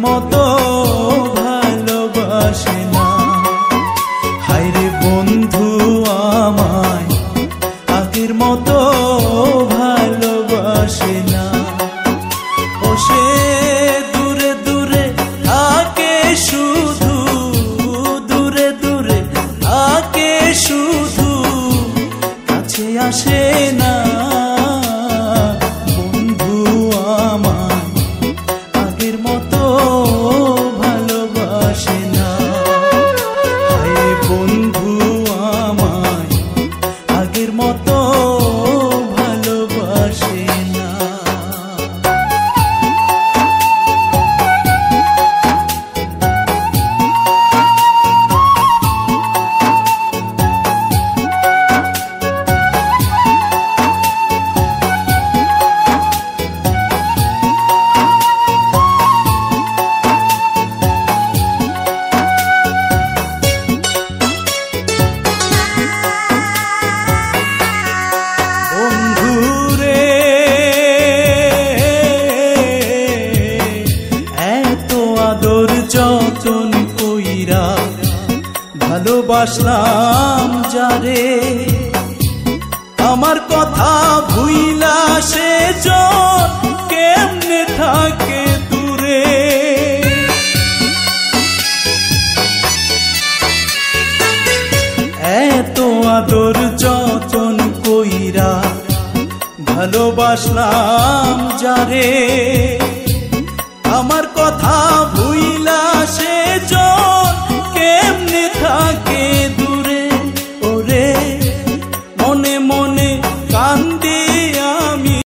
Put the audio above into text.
মতো ভালোবাসে না। হায়রে বন্ধু আমায় আগের মতো ভালোবাসে না। ও সে দূরে দূরে থাকে শুধু, দূরে দূরে থাকে শুধু, কাছে আসে না। বন্ধু আমায় আগের মতো ভালোবাসে না। হায় বন্ধু আমায় আগের মতো ভালোবাসে না। যতন কইরা ভালোবাসলাম যারে, আমার কথা ভুইলা সে জন কেমনে থাকে দূরে। এত আদর যতন কইরা ভালোবাসলাম যারে, আমার কথা ভুইলা সে জন কেমনে থাকে দূরে।